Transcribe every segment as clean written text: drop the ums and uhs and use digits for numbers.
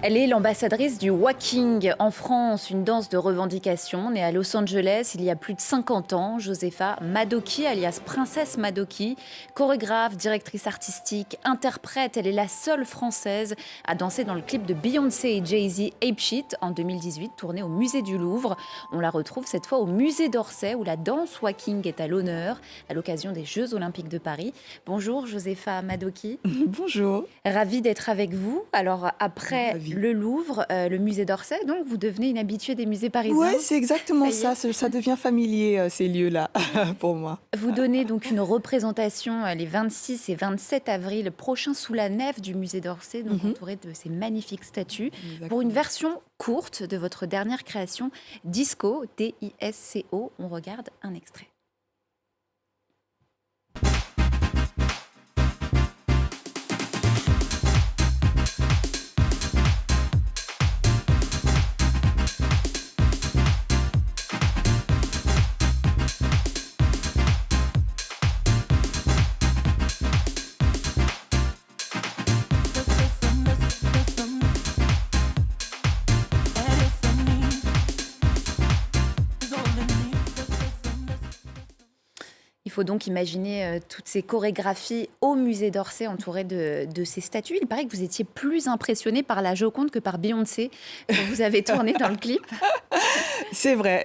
Elle est l'ambassadrice du walking en France, une danse de revendication. Née à Los Angeles il y a plus de 50 ans, Josefa Madoki, alias Princesse Madoki, chorégraphe, directrice artistique, interprète. Elle est la seule française à danser dans le clip de Beyoncé et Jay-Z Ape Shit en 2018, tourné au musée du Louvre. On la retrouve cette fois au musée d'Orsay où la danse walking est à l'honneur à l'occasion des Jeux Olympiques de Paris. Bonjour Josefa Madoki. Bonjour. Ravie d'être avec vous. Alors après le Louvre, le musée d'Orsay, donc vous devenez une habituée des musées parisiens. Ouais, c'est exactement Ça y ça. Ça devient familier, ces lieux-là, pour moi. Vous donnez donc une représentation les 26 et 27 avril prochains sous la nef du musée d'Orsay, donc entouré de ces magnifiques statues, pour une version courte de votre dernière création, Disco, D-I-S-C-O. On regarde un extrait. Il faut donc imaginer toutes ces chorégraphies au musée d'Orsay entourées de ces statues. Il paraît que vous étiez plus impressionné par la Joconde que par Beyoncé quand vous avez tourné dans le clip. C'est vrai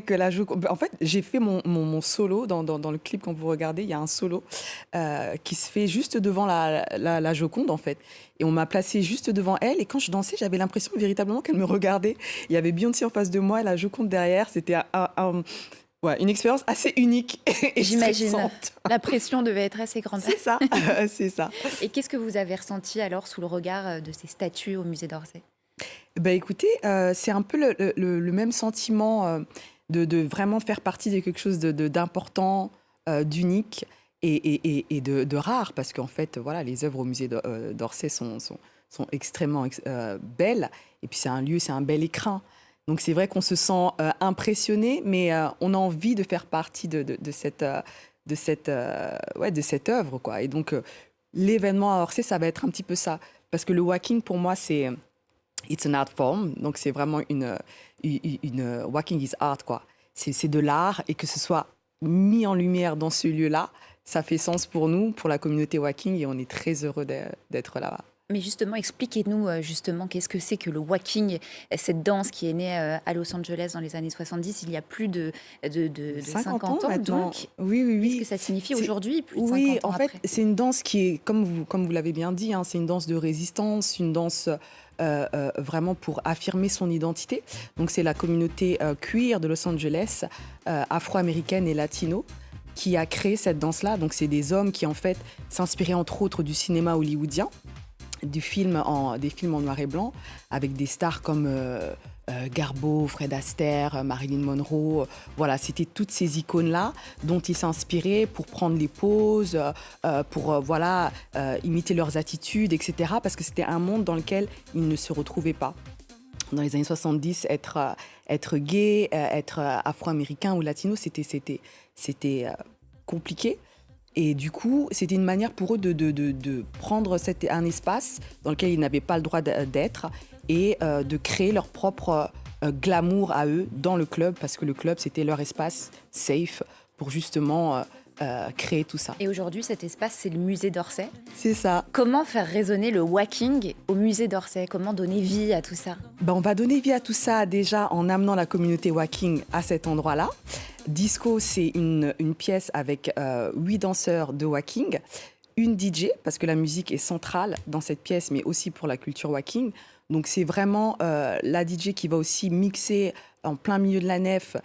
que en fait, j'ai fait mon solo dans le clip. Quand vous regardez, il y a un solo qui se fait juste devant la Joconde, en fait. Et on m'a placée juste devant elle. Et quand je dansais, j'avais l'impression véritablement qu'elle me regardait. Il y avait Beyoncé en face de moi et la Joconde derrière. C'était une expérience assez unique et J'imagine. stressante. La pression devait être assez grande. C'est ça, c'est ça. Et qu'est-ce que vous avez ressenti alors sous le regard de ces statues au musée d'Orsay ? Ben écoutez, c'est un peu le même sentiment de vraiment faire partie de quelque chose d'important, d'unique et de rare, parce qu'en fait, voilà, les œuvres au musée d'Orsay sont extrêmement belles, et puis c'est un bel écrin. Donc c'est vrai qu'on se sent impressionné, mais on a envie de faire partie de cette œuvre, quoi. Et donc l'événement à Orsay, ça va être un petit peu ça, parce que le walking pour moi it's an art form, donc c'est vraiment une walking is art, quoi. C'est de l'art, et que ce soit mis en lumière dans ce lieu-là, ça fait sens pour nous, pour la communauté walking, et on est très heureux d'être là. Mais justement, expliquez-nous qu'est-ce que c'est que le walking, cette danse qui est née à Los Angeles dans les années 70, il y a plus de 50 ans. Donc, oui. Qu'est-ce que ça signifie aujourd'hui, plus de 50 Oui, ans en fait, après ? c'est une danse qui est, comme vous l'avez bien dit, c'est une danse de résistance, une danse vraiment pour affirmer son identité. Donc c'est la communauté queer de Los Angeles, afro-américaine et latino, qui a créé cette danse-là. Donc c'est des hommes qui en fait s'inspiraient entre autres du cinéma hollywoodien, des films en noir et blanc, avec des stars comme Garbo, Fred Astaire, Marilyn Monroe. Voilà, c'était toutes ces icônes-là dont ils s'inspiraient pour prendre les poses, pour imiter leurs attitudes, etc. Parce que c'était un monde dans lequel ils ne se retrouvaient pas. Dans les années 70, être gay, être afro-américain ou latino, c'était compliqué. Et du coup, c'était une manière pour eux de prendre un espace dans lequel ils n'avaient pas le droit d'être, et de créer leur propre glamour à eux dans le club, parce que le club, c'était leur espace safe pour justement créer tout ça. Et aujourd'hui, cet espace, c'est le musée d'Orsay. C'est ça. Comment faire résonner le walking au musée d'Orsay ? Comment donner vie à tout ça ? On va donner vie à tout ça déjà en amenant la communauté walking à cet endroit-là. Disco, c'est une pièce avec 8 danseurs de walking, une DJ, parce que la musique est centrale dans cette pièce, mais aussi pour la culture walking. Donc c'est vraiment la DJ qui va aussi mixer en plein milieu de la nef,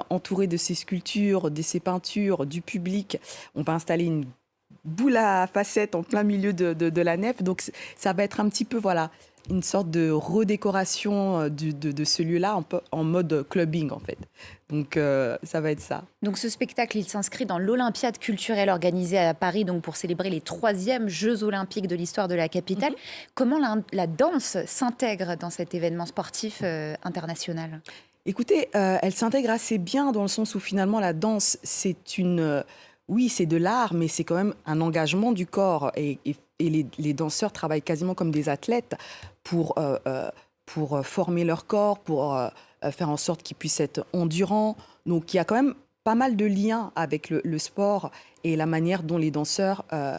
entourée de ses sculptures, de ses peintures, du public. On va installer une boule à facettes en plein milieu de la nef. Donc ça va être un petit peu, une sorte de redécoration de ce lieu-là en mode clubbing, en fait. Donc ça va être ça. Donc ce spectacle, il s'inscrit dans l'Olympiade culturelle organisée à Paris, donc pour célébrer les 3e Jeux olympiques de l'histoire de la capitale. Comment la danse s'intègre dans cet événement sportif international ? Écoutez, elle s'intègre assez bien, dans le sens où finalement la danse, c'est c'est de l'art, mais c'est quand même un engagement du corps. Et et les danseurs travaillent quasiment comme des athlètes pour, former leur corps, pour faire en sorte qu'ils puissent être endurants. Donc il y a quand même pas mal de liens avec le sport et la manière dont les danseurs euh,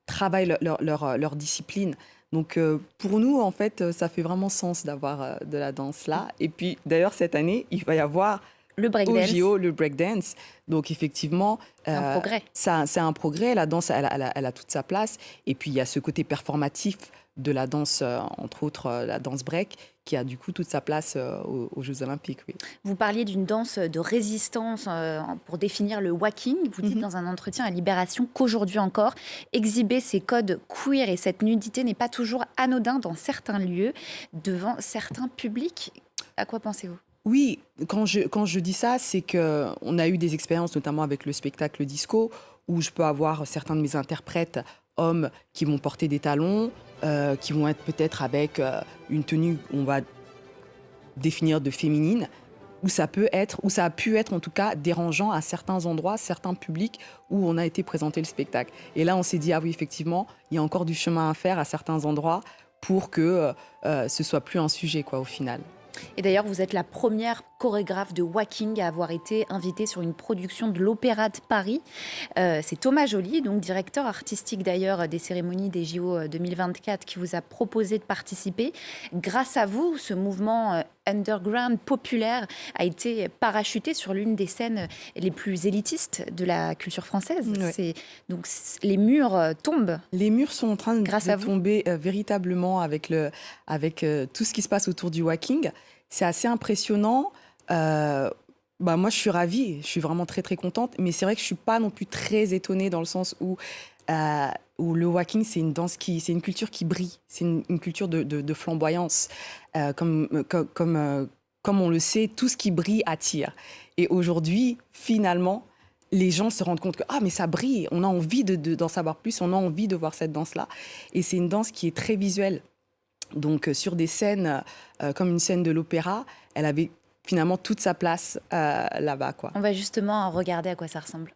travaillent leur discipline. Donc pour nous, en fait, ça fait vraiment sens d'avoir de la danse là. Et puis d'ailleurs, cette année, il va y avoir Le au breakdance, JO le breakdance. Donc effectivement, c'est un progrès. c'est un progrès. La danse, elle a toute sa place. Et puis il y a ce côté performatif de la danse, entre autres la danse break, qui a du coup toute sa place aux Jeux Olympiques. Oui. Vous parliez d'une danse de résistance pour définir le walking. Vous dites dans un entretien à Libération qu'aujourd'hui encore, exhiber ces codes queer et cette nudité n'est pas toujours anodin dans certains lieux, devant certains publics. À quoi pensez-vous? Oui, quand je dis ça, c'est qu'on a eu des expériences, notamment avec le spectacle disco, où je peux avoir certains de mes interprètes hommes qui vont porter des talons, qui vont être peut-être avec une tenue, on va définir de féminine, où ça peut être, où ça a pu être en tout cas dérangeant à certains endroits, certains publics où on a été présenter le spectacle. Et là, on s'est dit, ah oui, effectivement, il y a encore du chemin à faire à certains endroits pour que ce soit plus un sujet, quoi, au final. Et d'ailleurs, vous êtes la première chorégraphe de walking à avoir été invitée sur une production de l'Opéra de Paris. C'est Thomas Joly, donc directeur artistique d'ailleurs des cérémonies des JO 2024, qui vous a proposé de participer. Grâce à vous, ce mouvement underground populaire a été parachuté sur l'une des scènes les plus élitistes de la culture française. Ouais. Donc les murs tombent. Les murs sont en train Grâce à de vous. tomber véritablement avec tout ce qui se passe autour du walking. C'est assez impressionnant. Moi, je suis ravie, je suis vraiment très très contente, mais c'est vrai que je suis pas non plus très étonnée dans le sens où le walking, c'est une danse c'est une culture qui brille, c'est une culture de flamboyance. Comme on le sait, tout ce qui brille attire. Et aujourd'hui, finalement, les gens se rendent compte que mais ça brille, on a envie d'en savoir plus, on a envie de voir cette danse-là. Et c'est une danse qui est très visuelle. Donc sur des scènes comme une scène de l'opéra, elle avait finalement toute sa place là-bas, quoi. On va justement regarder à quoi ça ressemble.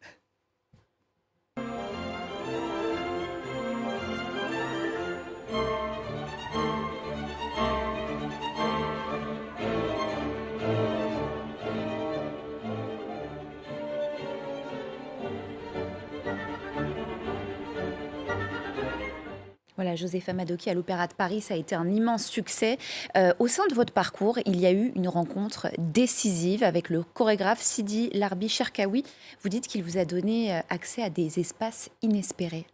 Voilà, Joséfa Madoki à l'Opéra de Paris, ça a été un immense succès. Au sein de votre parcours, il y a eu une rencontre décisive avec le chorégraphe Sidi Larbi Cherkaoui. Vous dites qu'il vous a donné accès à des espaces inespérés.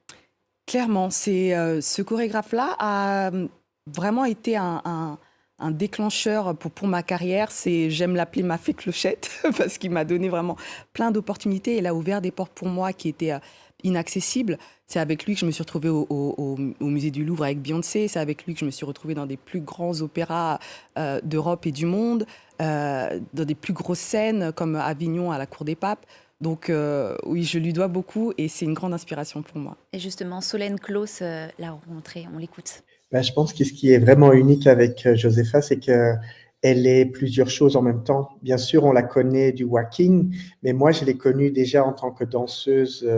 Clairement, ce chorégraphe-là a vraiment été un déclencheur pour ma carrière. J'aime l'appeler ma fée clochette parce qu'il m'a donné vraiment plein d'opportunités. Il a ouvert des portes pour moi qui étaient inaccessibles. C'est avec lui que je me suis retrouvée au musée du Louvre avec Beyoncé. C'est avec lui que je me suis retrouvée dans des plus grands opéras d'Europe et du monde, dans des plus grosses scènes comme Avignon à la Cour des Papes. Donc oui, je lui dois beaucoup et c'est une grande inspiration pour moi. Et justement, Solène Claus l'a rencontré, on l'écoute. Je pense que ce qui est vraiment unique avec Joséfa, c'est que elle est plusieurs choses en même temps. Bien sûr, on la connaît du walking, mais moi, je l'ai connue déjà en tant que danseuse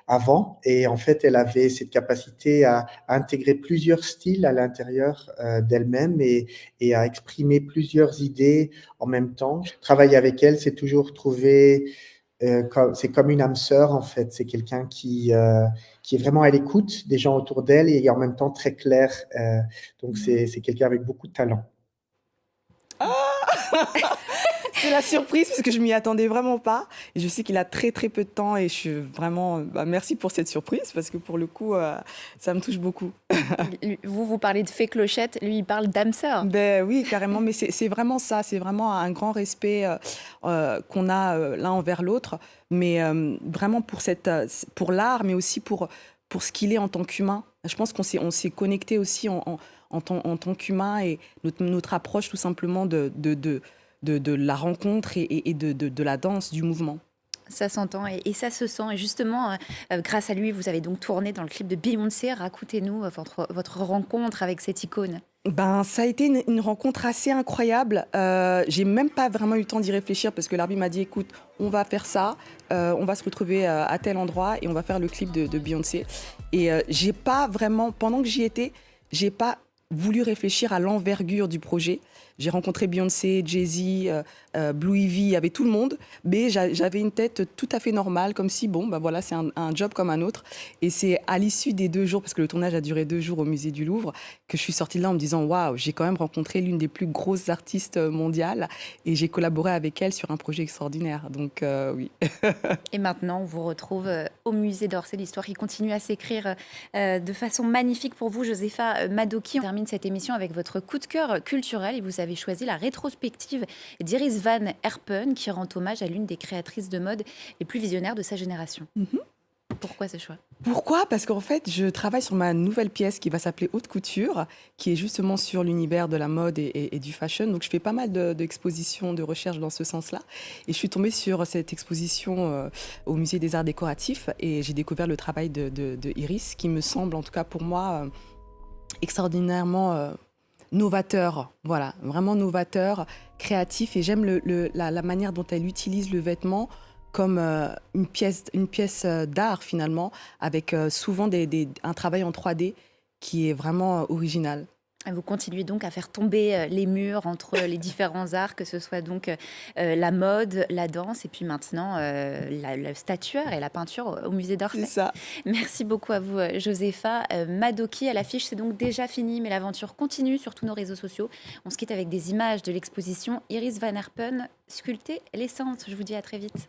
avant. Et en fait, elle avait cette capacité à intégrer plusieurs styles à l'intérieur d'elle-même et à exprimer plusieurs idées en même temps. Travailler avec elle, c'est toujours trouver... c'est comme une âme sœur, en fait. C'est quelqu'un qui est vraiment à l'écoute des gens autour d'elle et en même temps très clair. Donc, c'est quelqu'un avec beaucoup de talent. C'est la surprise parce que je m'y attendais vraiment pas. Et je sais qu'il a très très peu de temps et je suis vraiment merci pour cette surprise parce que pour le coup ça me touche beaucoup. Vous parlez de fée clochette, lui il parle d'âme sœur. Ben oui, carrément, mais c'est vraiment ça, c'est vraiment un grand respect qu'on a l'un envers l'autre, mais vraiment pour l'art, mais aussi pour ce qu'il est en tant qu'humain. Je pense on s'est connecté aussi en tant qu'humain et notre approche tout simplement de la rencontre et de la danse, du mouvement. Ça s'entend et ça se sent. Et justement, grâce à lui, vous avez donc tourné dans le clip de Beyoncé. Racontez-nous votre rencontre avec cette icône. Ben, ça a été une rencontre assez incroyable. J'ai même pas vraiment eu le temps d'y réfléchir parce que l'arbitre m'a dit, écoute, on va faire ça, on va se retrouver à tel endroit et on va faire le clip de Beyoncé. Et j'ai pas vraiment, pendant que j'y étais, j'ai pas voulu réfléchir à l'envergure du projet. J'ai rencontré Beyoncé, Jay-Z, Blue Ivy, il y avait tout le monde, mais j'avais une tête tout à fait normale, comme si, bon, ben voilà, c'est un job comme un autre. Et c'est à l'issue des 2 jours, parce que le tournage a duré 2 jours au musée du Louvre, que je suis sortie de là en me disant, waouh, j'ai quand même rencontré l'une des plus grosses artistes mondiales et j'ai collaboré avec elle sur un projet extraordinaire. Donc, oui. Et maintenant, on vous retrouve au musée d'Orsay. L'histoire qui continue à s'écrire de façon magnifique pour vous, Josepha Madoki. On termine cette émission avec votre coup de cœur culturel et vous avez choisi la rétrospective d'Iris Van Herpen qui rend hommage à l'une des créatrices de mode les plus visionnaires de sa génération. Pourquoi ce choix ? Pourquoi ? Parce qu'en fait, je travaille sur ma nouvelle pièce qui va s'appeler Haute Couture, qui est justement sur l'univers de la mode et du fashion. Donc, je fais pas mal d'expositions, de recherches dans ce sens-là. Et je suis tombée sur cette exposition au Musée des Arts Décoratifs et j'ai découvert le travail de Iris, qui me semble, en tout cas pour moi, extraordinairement novateur. Voilà, vraiment novateur, créatif. Et j'aime la manière dont elle utilise le vêtement comme une pièce d'art finalement, avec souvent un travail en 3D qui est vraiment original. Vous continuez donc à faire tomber les murs entre les différents arts, que ce soit donc la mode, la danse et puis maintenant la statuaire et la peinture au musée d'Orsay. C'est ça. Merci beaucoup à vous, Josepha Madoki. À l'affiche, c'est donc déjà fini, mais l'aventure continue sur tous nos réseaux sociaux. On se quitte avec des images de l'exposition Iris Van Herpen, sculptée l'essence. Je vous dis à très vite.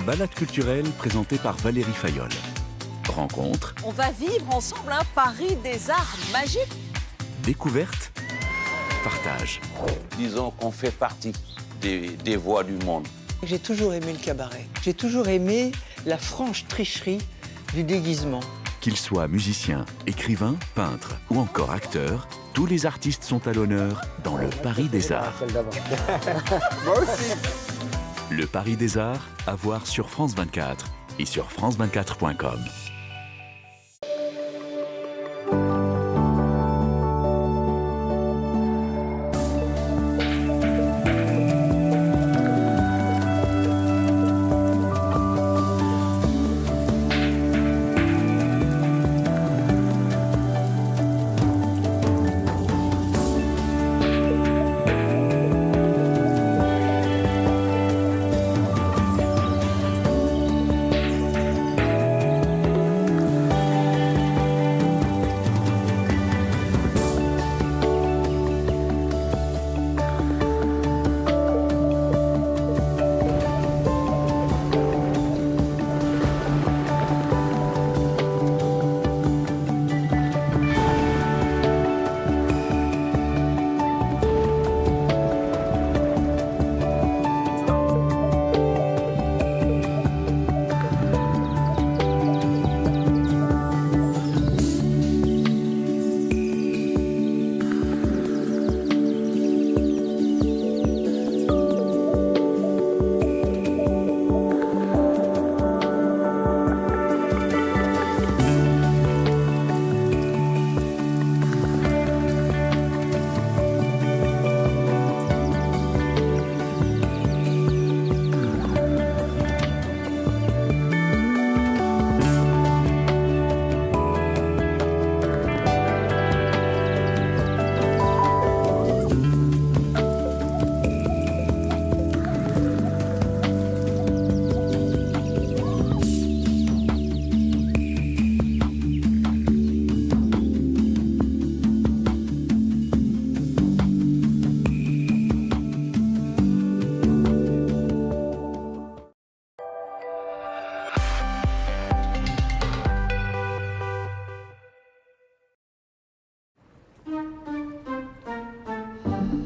Balade culturelle présentée par Valérie Fayolle. Rencontre, On va vivre ensemble un Paris des arts magiques. découverte, partage. Disons qu'on fait partie des voix du monde. J'ai toujours aimé le cabaret. J'ai toujours aimé la franche tricherie du déguisement. Qu'ils soient musiciens, écrivains, peintres ou encore acteurs, tous les artistes sont à l'honneur dans le Paris des Arts. Moi aussi. Le Paris des Arts, à voir sur France 24 et sur france24.com.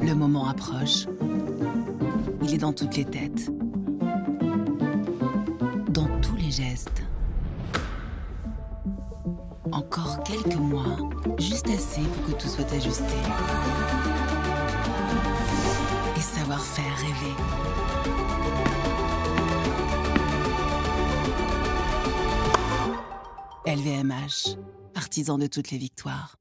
Le moment approche. Il est dans toutes les têtes. Dans tous les gestes. Encore quelques mois, juste assez pour que tout soit ajusté. Et savoir faire rêver. LVMH, artisan de toutes les victoires.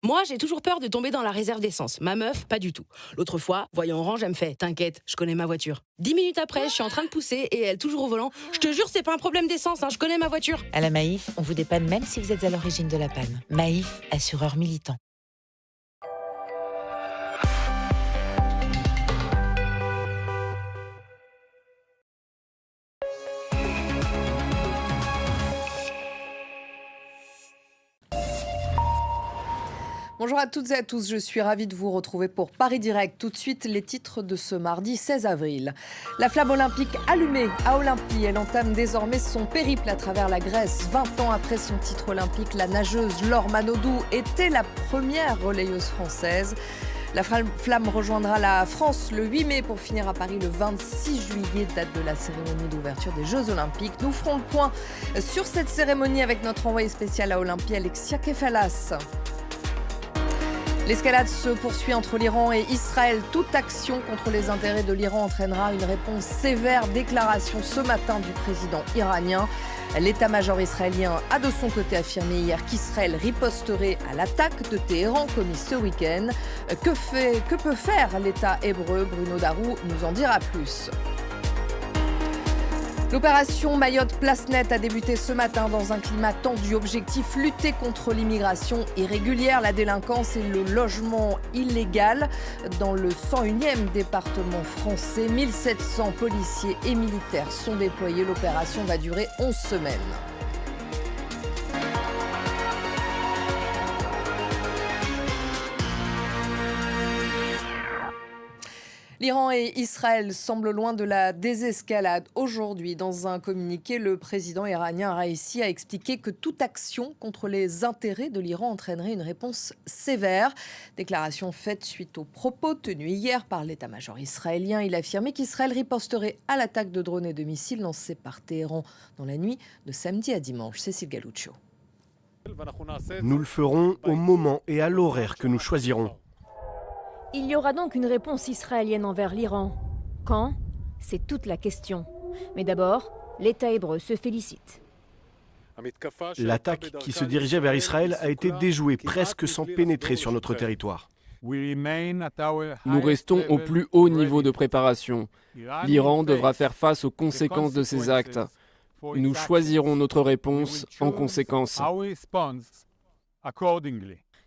Moi, j'ai toujours peur de tomber dans la réserve d'essence. Ma meuf, pas du tout. L'autre fois, voyant orange, elle me fait « T'inquiète, je connais ma voiture ». 10 minutes après, je suis en train de pousser et elle, toujours au volant. « Je te jure, c'est pas un problème d'essence, je connais ma voiture ». À la Maïf, on vous dépanne même si vous êtes à l'origine de la panne. Maïf, assureur militant. Bonjour à toutes et à tous, je suis ravie de vous retrouver pour Paris Direct. Tout de suite, les titres de ce mardi 16 avril. La flamme olympique allumée à Olympie, elle entame désormais son périple à travers la Grèce. 20 ans après son titre olympique, la nageuse Laure Manodou était la première relayeuse française. La flamme rejoindra la France le 8 mai pour finir à Paris le 26 juillet, date de la cérémonie d'ouverture des Jeux Olympiques. Nous ferons le point sur cette cérémonie avec notre envoyé spécial à Olympie, Alexia Kefalas. L'escalade se poursuit entre l'Iran et Israël. Toute action contre les intérêts de l'Iran entraînera une réponse sévère. Déclaration ce matin du président iranien. L'état-major israélien a de son côté affirmé hier qu'Israël riposterait à l'attaque de Téhéran commise ce week-end. Que peut faire l'État hébreu? Bruno Darou nous en dira plus. L'opération Mayotte Place Nette a débuté ce matin dans un climat tendu. Objectif, lutter contre l'immigration irrégulière, la délinquance et le logement illégal. Dans le 101e département français, 1700 policiers et militaires sont déployés. L'opération va durer 11 semaines. L'Iran et Israël semblent loin de la désescalade. Aujourd'hui, dans un communiqué, le président iranien Raïssi a expliqué que toute action contre les intérêts de l'Iran entraînerait une réponse sévère. Déclaration faite suite aux propos tenus hier par l'état-major israélien. Il a affirmé qu'Israël riposterait à l'attaque de drones et de missiles lancés par Téhéran dans la nuit de samedi à dimanche. Cécile Galuccio. Nous le ferons au moment et à l'horaire que nous choisirons. Il y aura donc une réponse israélienne envers l'Iran. Quand? C'est toute la question. Mais d'abord, l'État hébreu se félicite. L'attaque qui se dirigeait vers Israël a été déjouée presque sans pénétrer sur notre territoire. Nous restons au plus haut niveau de préparation. L'Iran devra faire face aux conséquences de ces actes. Nous choisirons notre réponse en conséquence.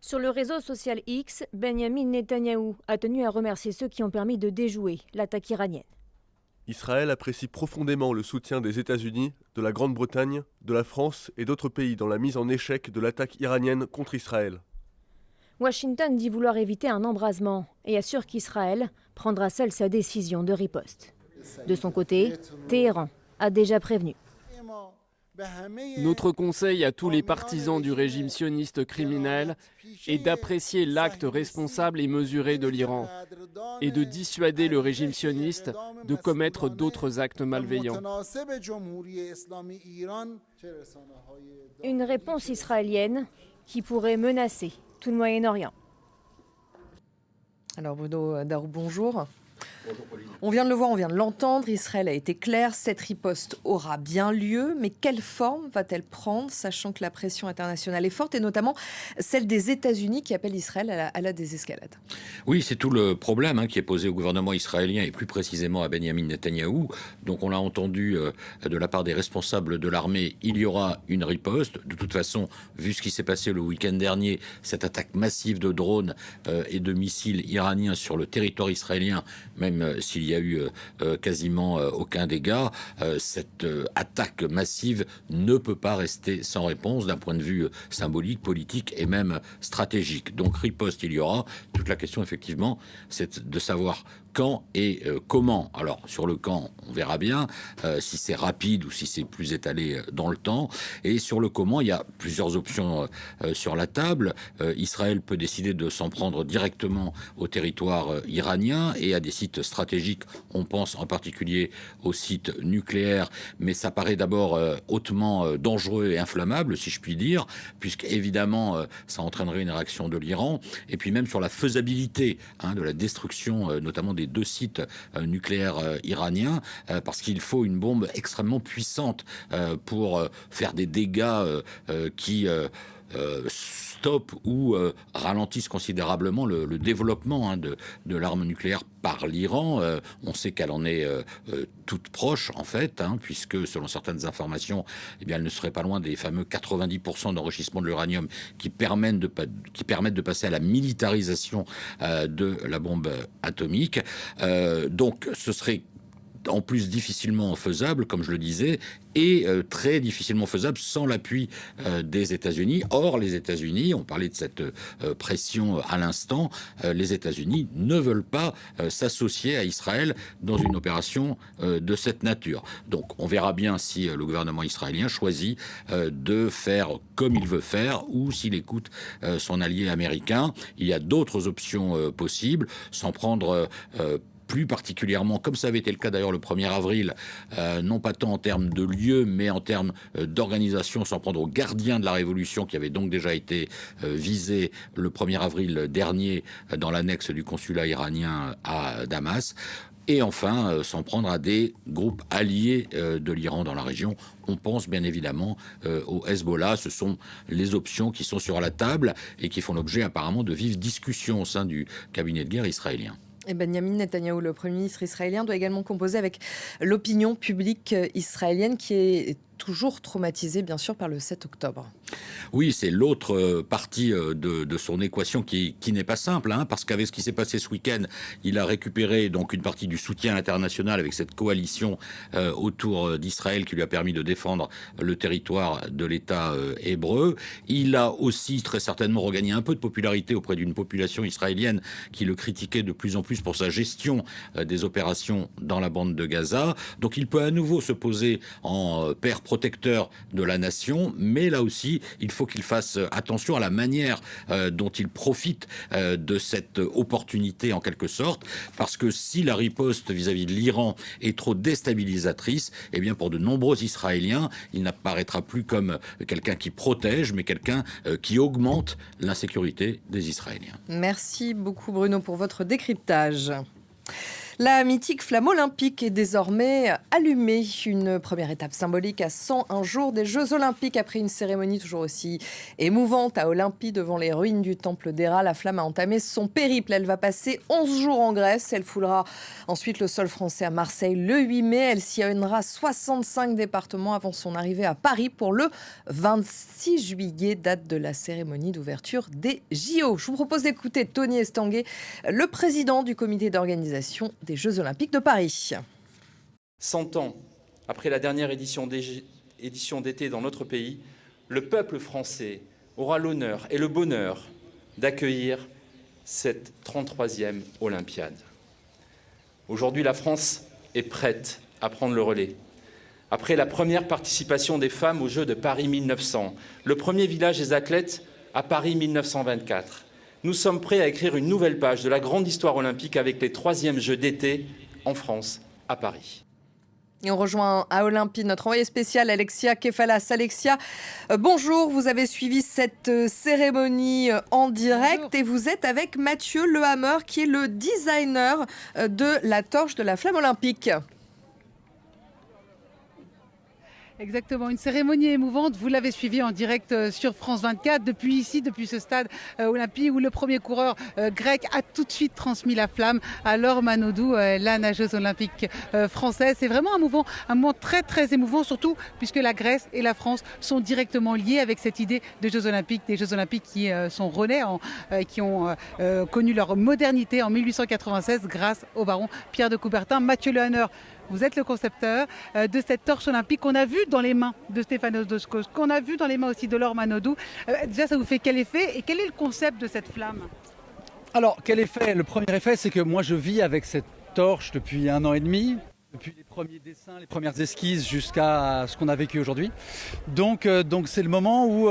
Sur le réseau social X, Benyamin Netanyahou a tenu à remercier ceux qui ont permis de déjouer l'attaque iranienne. Israël apprécie profondément le soutien des États-Unis, de la Grande-Bretagne, de la France et d'autres pays dans la mise en échec de l'attaque iranienne contre Israël. Washington dit vouloir éviter un embrasement et assure qu'Israël prendra seul sa décision de riposte. De son côté, Téhéran a déjà prévenu. Notre conseil à tous les partisans du régime sioniste criminel est d'apprécier l'acte responsable et mesuré de l'Iran et de dissuader le régime sioniste de commettre d'autres actes malveillants. Une réponse israélienne qui pourrait menacer tout le Moyen-Orient. Alors Bruno Darou, bonjour. On vient de le voir, on vient de l'entendre, Israël a été clair, cette riposte aura bien lieu, mais quelle forme va-t-elle prendre, sachant que la pression internationale est forte, et notamment celle des États-Unis qui appellent Israël à la désescalade? Oui, c'est tout le problème qui est posé au gouvernement israélien et plus précisément à Benyamin Netanyahou. Donc on l'a entendu de la part des responsables de l'armée, il y aura une riposte. De toute façon, vu ce qui s'est passé le week-end dernier, cette attaque massive de drones et de missiles iraniens sur le territoire israélien, même s'il y a eu quasiment aucun dégât, cette attaque massive ne peut pas rester sans réponse d'un point de vue symbolique, politique et même stratégique. Donc riposte il y aura. Toute la question effectivement, c'est de savoir quand et comment. Alors sur le quand, on verra bien si c'est rapide ou si c'est plus étalé dans le temps. Et sur le comment, il y a plusieurs options sur la table. Israël peut décider de s'en prendre directement au territoire iranien et à des sites stratégiques. On pense en particulier aux sites nucléaires, mais ça paraît d'abord hautement dangereux et inflammable, si je puis dire, puisque évidemment ça entraînerait une réaction de l'Iran. Et puis même sur la faisabilité de la destruction, notamment des 2 sites nucléaires iraniens, parce qu'il faut une bombe extrêmement puissante pour faire des dégâts qui stoppent ou ralentissent considérablement le développement de l'arme nucléaire par l'Iran. On sait qu'elle en est toute proche, en fait, puisque selon certaines informations, eh bien, elle ne serait pas loin des fameux 90% d'enrichissement de l'uranium qui permettent de passer à la militarisation de la bombe atomique. Donc ce serait en plus difficilement faisable, comme je le disais, et très difficilement faisable sans l'appui des États-Unis. Or, les États-Unis, on parlait de cette pression à l'instant, les États-Unis ne veulent pas s'associer à Israël dans une opération de cette nature. Donc, on verra bien si le gouvernement israélien choisit de faire comme il veut faire ou s'il écoute son allié américain. Il y a d'autres options possibles, s'en prendre plus particulièrement, comme ça avait été le cas d'ailleurs le 1er avril, non pas tant en termes de lieu, mais en termes d'organisation, s'en prendre aux gardiens de la Révolution, qui avaient donc déjà été visés le 1er avril dernier dans l'annexe du consulat iranien à Damas. Et enfin, s'en prendre à des groupes alliés de l'Iran dans la région. On pense bien évidemment au Hezbollah. Ce sont les options qui sont sur la table et qui font l'objet apparemment de vives discussions au sein du cabinet de guerre israélien. Et Benyamin Netanyahou, le Premier ministre israélien, doit également composer avec l'opinion publique israélienne qui est toujours traumatisée, bien sûr, par le 7 octobre. Oui, c'est l'autre partie de son équation qui n'est pas simple, parce qu'avec ce qui s'est passé ce week-end, il a récupéré donc une partie du soutien international avec cette coalition autour d'Israël qui lui a permis de défendre le territoire de l'État hébreu. Il a aussi très certainement regagné un peu de popularité auprès d'une population israélienne qui le critiquait de plus en plus pour sa gestion des opérations dans la bande de Gaza. Donc il peut à nouveau se poser en père protecteur de la nation, mais là aussi, il faut qu'il fasse attention à la manière dont il profite de cette opportunité en quelque sorte, parce que si la riposte vis-à-vis de l'Iran est trop déstabilisatrice, eh bien pour de nombreux Israéliens, il n'apparaîtra plus comme quelqu'un qui protège, mais quelqu'un qui augmente l'insécurité des Israéliens. Merci beaucoup Bruno pour votre décryptage. La mythique flamme olympique est désormais allumée. Une première étape symbolique à 101 jours des Jeux Olympiques. Après une cérémonie toujours aussi émouvante à Olympie devant les ruines du temple d'Héra, la flamme a entamé son périple. Elle va passer 11 jours en Grèce. Elle foulera ensuite le sol français à Marseille le 8 mai. Elle sillonnera 65 départements avant son arrivée à Paris pour le 26 juillet, date de la cérémonie d'ouverture des JO. Je vous propose d'écouter Tony Estanguet, le président du comité d'organisation des Jeux Olympiques de Paris. 100 ans après la dernière édition d'été dans notre pays, le peuple français aura l'honneur et le bonheur d'accueillir cette 33e Olympiade. Aujourd'hui, la France est prête à prendre le relais. Après la première participation des femmes aux Jeux de Paris 1900, le premier village des athlètes à Paris 1924, nous sommes prêts à écrire une nouvelle page de la grande histoire olympique avec les 3e Jeux d'été en France, à Paris. Et on rejoint à Olympie notre envoyée spéciale Alexia Kefalas. Alexia, bonjour, vous avez suivi cette cérémonie en direct et vous êtes avec Mathieu Lehammer qui est le designer de la torche de la flamme olympique. Exactement, une cérémonie émouvante, vous l'avez suivi en direct sur France 24, depuis ce stade Olympie où le premier coureur grec a tout de suite transmis la flamme à Laure Manodou, la nageuse olympique française. C'est vraiment un moment très très émouvant, surtout puisque la Grèce et la France sont directement liées avec cette idée de Jeux Olympiques, des Jeux Olympiques qui sont relais, qui ont connu leur modernité en 1896 grâce au baron Pierre de Coubertin. Mathieu Lehammer, vous êtes le concepteur de cette torche olympique qu'on a vue dans les mains de Stefanos Doskos, qu'on a vu dans les mains aussi de Laure Manodou. Déjà, ça vous fait quel effet et quel est le concept de cette flamme ? Alors, quel effet ? Le premier effet, c'est que moi, je vis avec cette torche depuis 1 an et demi, depuis les premiers dessins, les premières esquisses jusqu'à ce qu'on a vécu aujourd'hui. Donc c'est le moment où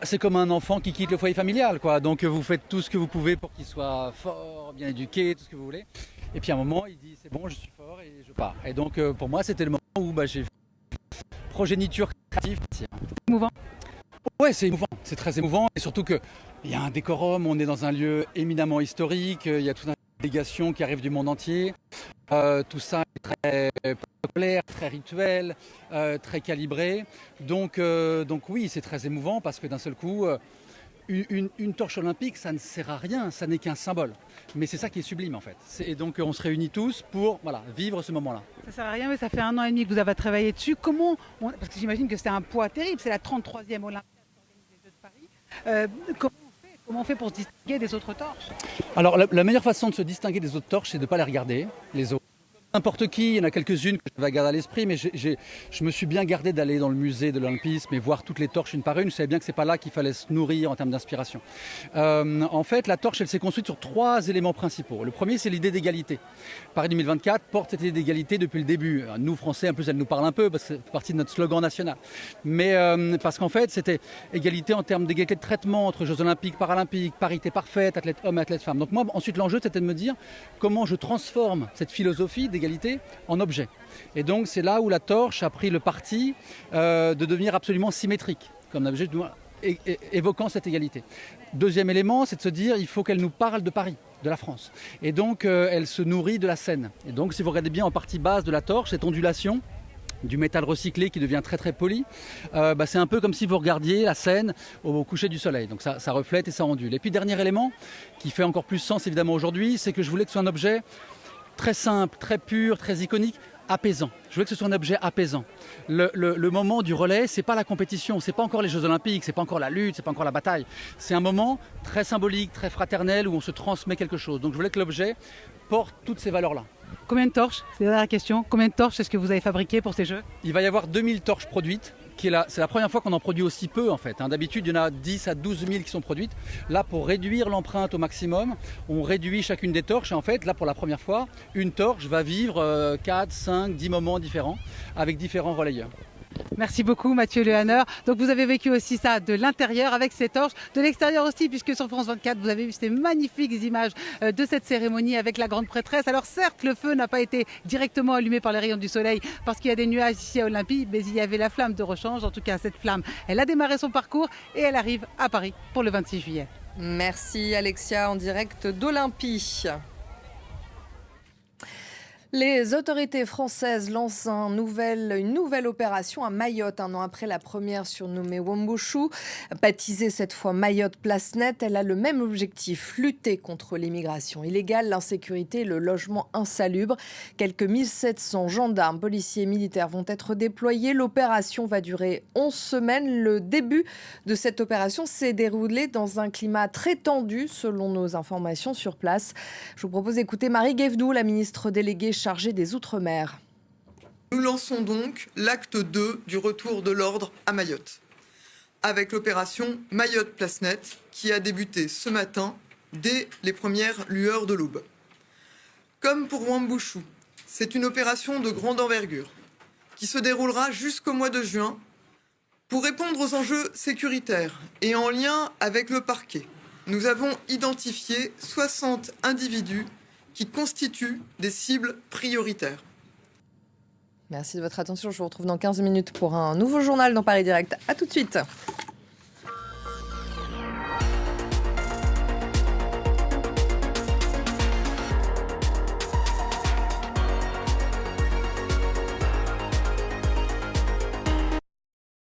c'est comme un enfant qui quitte le foyer familial, quoi. Donc vous faites tout ce que vous pouvez pour qu'il soit fort, bien éduqué, tout ce que vous voulez. Et puis à un moment, il dit c'est bon, je suis fort et je pars. Et donc pour moi, c'était le moment où j'ai fait progéniture créative. C'est émouvant. Ouais, c'est émouvant, c'est très émouvant. Et surtout qu'il y a un décorum, on est dans un lieu éminemment historique, il y a toute une délégation qui arrive du monde entier. Tout ça est très populaire, très rituel, très calibré. Donc oui, c'est très émouvant parce que d'un seul coup, une torche olympique, ça ne sert à rien, ça n'est qu'un symbole. Mais c'est ça qui est sublime en fait. Et donc on se réunit tous pour vivre ce moment-là. Ça ne sert à rien, mais ça fait 1 an et demi que vous avez travaillé dessus. Parce que j'imagine que c'était un poids terrible, c'est la 33e Olympiade organisée de Paris. Comment on fait pour se distinguer des autres torches? Alors la meilleure façon de se distinguer des autres torches, c'est de ne pas les regarder, les autres. N'importe qui, il y en a quelques-unes que je vais garder à l'esprit, mais je me suis bien gardé d'aller dans le musée de l'Olympisme et voir toutes les torches une par une. Je savais bien que ce n'est pas là qu'il fallait se nourrir en termes d'inspiration. En fait, la torche, elle s'est construite sur 3 éléments principaux. Le premier, c'est l'idée d'égalité. Paris 2024 porte cette idée d'égalité depuis le début. Nous, Français, en plus, elle nous parle un peu parce que c'est partie de notre slogan national. Mais parce qu'en fait, c'était égalité en termes d'égalité de traitement entre Jeux Olympiques, Paralympiques, parité parfaite, athlètes hommes, athlètes femmes. Donc moi, ensuite, l'enjeu, c'était de me dire comment je transforme cette philosophie d'égalité en objet. Et donc c'est là où la torche a pris le parti de devenir absolument symétrique, comme un objet évoquant cette égalité. Deuxième élément, c'est de se dire il faut qu'elle nous parle de Paris, de la France. Et donc elle se nourrit de la Seine. Et donc si vous regardez bien en partie basse de la torche, cette ondulation du métal recyclé qui devient très très poli, c'est un peu comme si vous regardiez la Seine au coucher du soleil. Donc ça reflète et ça ondule. Et puis dernier élément qui fait encore plus sens évidemment aujourd'hui, c'est que je voulais que ce soit un objet très simple, très pur, très iconique, apaisant. Je voulais que ce soit un objet apaisant. Le moment du relais, c'est pas la compétition, c'est pas encore les Jeux Olympiques, c'est pas encore la lutte, c'est pas encore la bataille. C'est un moment très symbolique, très fraternel où on se transmet quelque chose. Donc je voulais que l'objet porte toutes ces valeurs-là. Combien de torches? C'est la dernière question. Combien de torches est-ce que vous avez fabriqué pour ces Jeux? Il va y avoir 2000 torches produites. C'est la première fois qu'on en produit aussi peu en fait. D'habitude, il y en a 10 à 12 000 qui sont produites. Là, pour réduire l'empreinte au maximum, on réduit chacune des torches. Et en fait, là, pour la première fois, une torche va vivre 4, 5, 10 moments différents avec différents relayeurs. Merci beaucoup Mathieu Lehanner. Donc vous avez vécu aussi ça de l'intérieur avec ces torches, de l'extérieur aussi, puisque sur France 24 vous avez vu ces magnifiques images de cette cérémonie avec la grande prêtresse. Alors certes, le feu n'a pas été directement allumé par les rayons du soleil parce qu'il y a des nuages ici à Olympie, mais il y avait la flamme de rechange. En tout cas, cette flamme, elle a démarré son parcours et elle arrive à Paris pour le 26 juillet. Merci Alexia en direct d'Olympie. Les autorités françaises lancent une nouvelle opération à Mayotte, 1 an après la première surnommée Wuambushu. Baptisée cette fois Mayotte Place Nette, elle a le même objectif, lutter contre l'immigration illégale, l'insécurité et le logement insalubre. Quelques 1700 gendarmes, policiers et militaires vont être déployés. L'opération va durer 11 semaines. Le début de cette opération s'est déroulé dans un climat très tendu, selon nos informations sur place. Je vous propose d'écouter Marie Guévenoux, la ministre déléguée chargée des Outre-mer. Nous lançons donc l'acte 2 du retour de l'ordre à Mayotte, avec l'opération Mayotte Place Nette qui a débuté ce matin dès les premières lueurs de l'aube. Comme pour Wuambushu, c'est une opération de grande envergure qui se déroulera jusqu'au mois de juin pour répondre aux enjeux sécuritaires et en lien avec le parquet. Nous avons identifié 60 individus qui constituent des cibles prioritaires. Merci de votre attention. Je vous retrouve dans 15 minutes pour un nouveau journal dans Paris Direct. À tout de suite.